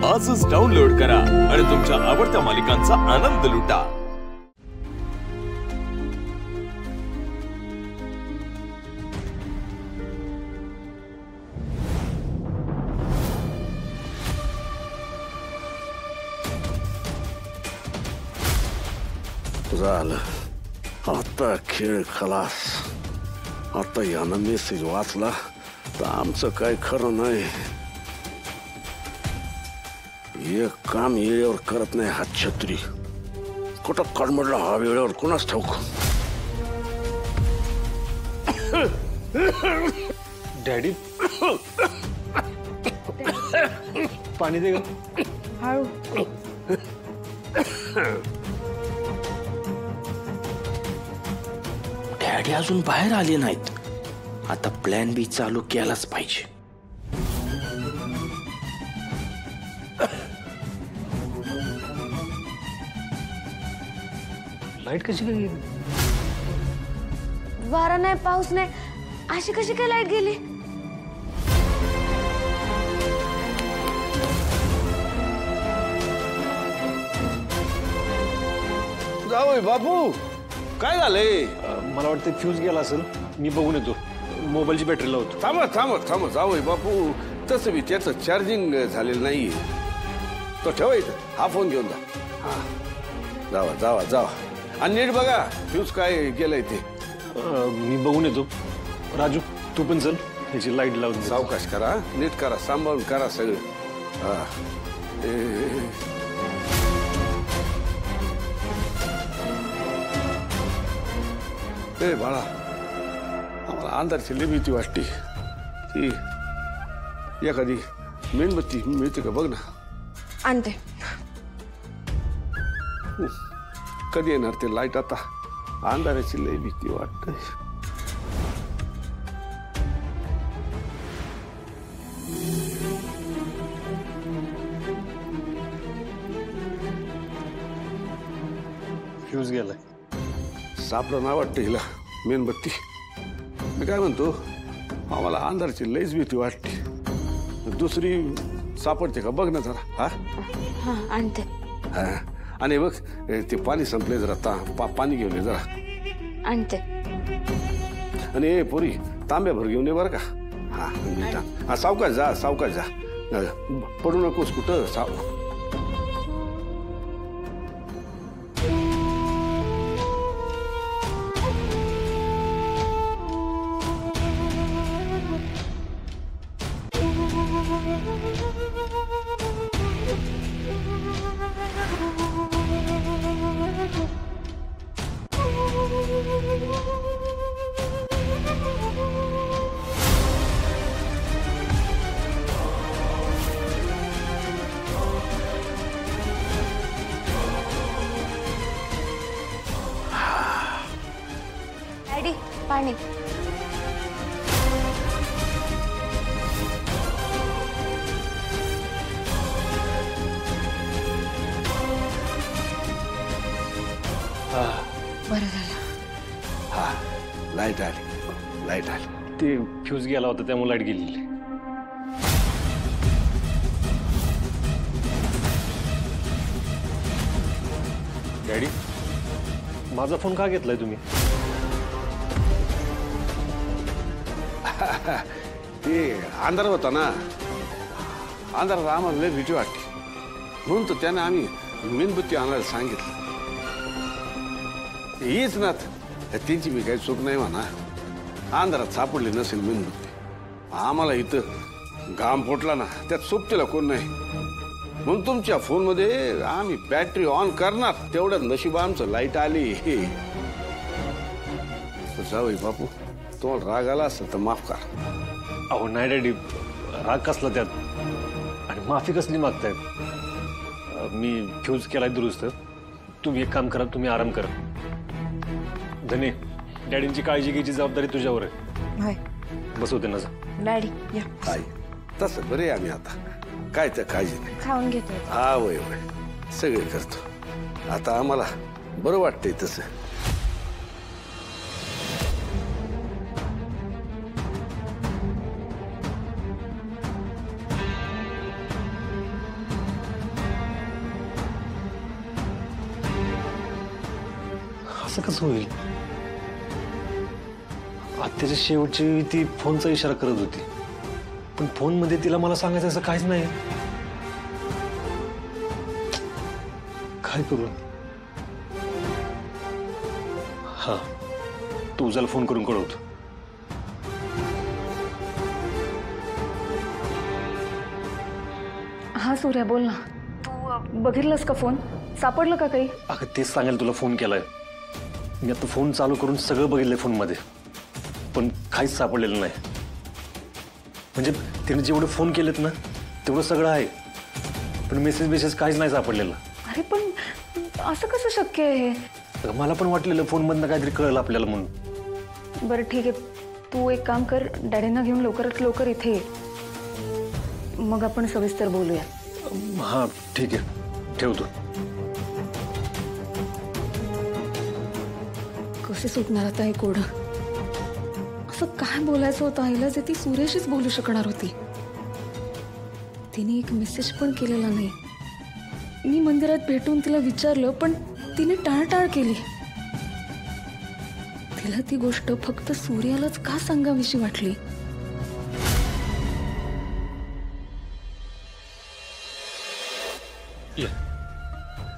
आजच डाउनलोड करा आणि तुमच्या आवडत्या मालिकांचा आनंद लुटा। झालं आता खेळ खलास। आता यानं मेसेज वाचला तर आमचं काय खरं नाही। एक काम वेळेवर करत नाही हा छत्री। कुठं कडमडला हा वेळेवर कोणाच ठाऊक। डॅडी पाणी दे ग। हळू। डॅडी अजून बाहेर आले नाहीत। आता प्लॅन बी चालू केलाच पाहिजे। लाईट कशी काय गेली? वारा नाही पाऊस नाही अशी कशी काय लाईट गेली? जावई बापू काय झालंय? मला वाटतं फ्यूज गेला असेल, मी बघून येतो। मोबाईलची बॅटरी लावतो। थांबा थांबा थांबा जावई बापू, तसं बी त्याचं चार्जिंग झालेलं नाहीये। तो ठेवायचं, हा फोन घेऊन जा। हा जावा जावा जावा आणि नीट बघा फ्यूज काय गेलंय ते। मी बघून येतो। राजू तू पण चल, ह्याची लाईट लावून सावकाश करा, नीट करा, सांभाळून करा सगळं। हा ए बाळा, आम्हाला अंधारची लई भीती वाटते। ती एखादी मेणबत्ती मिळते का बघ ना। आणते। कधी येणार ते लाईट? आता अंधाराची लई भीती वाटते। फ्यूज गेलाय। सापडं ना वाटतं हिला मेणबत्ती। मी काय म्हणतो, आम्हाला अंधारची लईच भीती वाटते। दुसरी सापडते का बघ ना जरा। हा हा आणते। हा आणि बघ ते पाणी संपले जरा, पाणी घेऊन ये जरा। आणते। आणि ए पोरी तांब्याभर घेऊन ये बरं का। हा हा सावकाश जा, सावकाश जा, पडू नकोस कुठं। डॅडी पाणी। बरं झालं। हा लाईट आली, लाईट आली। ते फ्यूज गेला होता त्यामुळे लाईट गेलेली। डॅडी माझा फोन का घेतलाय तुम्ही? ते अंधार होता ना, अंधारात आम्हाला लय भीती वाटते, म्हणून तर त्याने आम्ही मेणबत्ती आणायला सांगितलं। हीच ना त्यांची मी काही चूक नाही म्हणा। अंधारात सापडली नसेल मेणबत्ती, आम्हाला इथं घाम फुटला ना, त्यात सोबतीला कोण नाही, म्हणून तुमच्या फोनमध्ये आम्ही बॅटरी ऑन करणार, तेवढ्यात नशीब आमचं लाईट आली। जावई बापू, तुम्हाला राग आला असेल तर माफ करा। अहो नाही डॅडी, राग कसला त्यात आणि माफी कसली मागतायत? मी फ्यूज केलाय दुरुस्त। तुम्ही एक काम करा, तुम्ही आराम करा। धने, डॅडींची काळजी घ्यायची जबाबदारी तुझ्यावर आहे। बसवते ना डॅडी या। हाय तसं बरे आम्ही आता, काय त्या काळजी नाही। खाऊन घेतो। हा वय वय सगळे करतो। आता आम्हाला बरं वाटतंय तसं। असं कसं होईल? आत्याच्या शेवटची ती फोनचा इशारा करत होती, पण फोनमध्ये तिला मला सांगायचं असं काहीच नाही. काय करू? हा, तू उजाला फोन करून कळवतो. हा सूर्या, बोल ना. तू बघितलंस का फोन? सापडलं का काही? अगं तेच सांगायला तुला फोन केलाय. मी आता फोन चालू करून सगळं बघितलंय फोनमध्ये, पण काहीच सापडलेलं नाही. म्हणजे तिने जेवढे फोन केलेत ना तेवढं सगळं आहे, पण मेसेज काहीच नाही सापडलेलं. अरे पण असं कसं शक्य आहे हे? अगं मला पण वाटलेलं फोनमधनं काहीतरी कळलं आपल्याला म्हणून. बरं ठीक आहे, तू एक काम कर, डॅडींना घेऊन लवकरात लवकर इथे ये, मग आपण सविस्तर बोलूया. हा ठीक आहे, ठेवतो. कसे सुटणार आता हे कोडं? असं काय बोलायचं होतं आईला जे ती सूर्याशीच बोलू शकणार होती? तिने एक मेसेज पण केलेला नाही. मी मंदिरात भेटून तिला विचारलं, पण तिने टाळटाळ केली. तिला ती गोष्ट फक्त सूर्यालाच का सांगावीशी वाटली?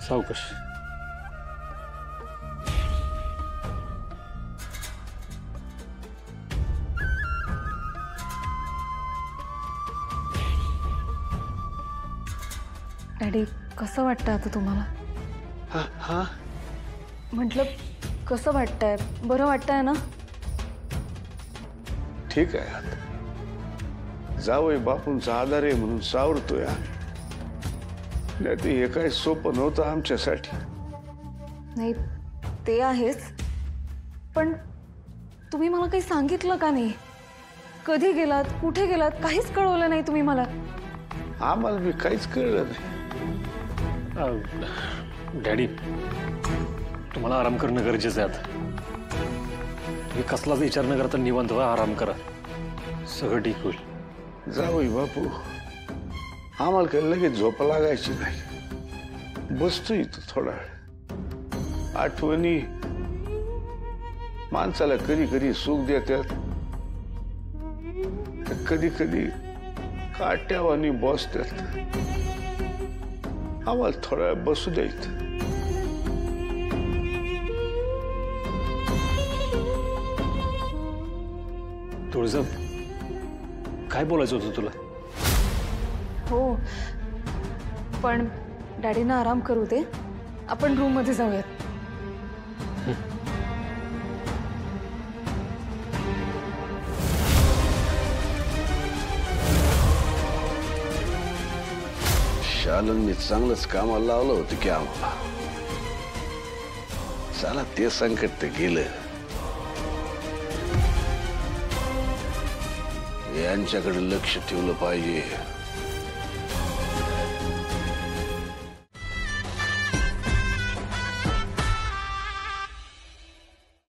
सावकाश. डॅडी, कसं वाटतं आता तुम्हाला? हा म्हटलं कसं वाटतंय? बरं वाटतंय ना? ठीक आहे. आता जावई बापूंचा आधार आहे म्हणून सावरतोय. नाही ते हे काय सोपं नव्हतं आमच्यासाठी. नाही ते आहेच, पण तुम्ही मला काही सांगितलं का नाही? कधी गेलात, कुठे गेलात, काहीच कळवलं नाही तुम्ही मला. आम्हाला बी काहीच कळलं नाही. डॅडी, तुम्हाला आराम करणं गरजेचं आहे आता. तुम्ही कसलाच विचार न करता निवांत व्हा, आराम करा, सगळं ठीक होईल. जावई बापू, आम्हाला काही लगेच झोप लागायची नाही. बसतो इथं थोडा वेळ. आठवणी माणसाला कधी कधी सुख देतात, कधी कधी काट्यावानी बसतात. आम्हाला थोडा वेळ बसू द्यायचं. तुळजा, काय बोलायचं होतं तुला? हो, पण डॅडीना आराम करू दे, आपण रूम मध्ये जाऊयात. शालननी चांगलंच कामाला लावलं होतं की आम्हाला. चला ते संकट तर गेलं. यांच्याकडे लक्ष ठेवलं पाहिजे.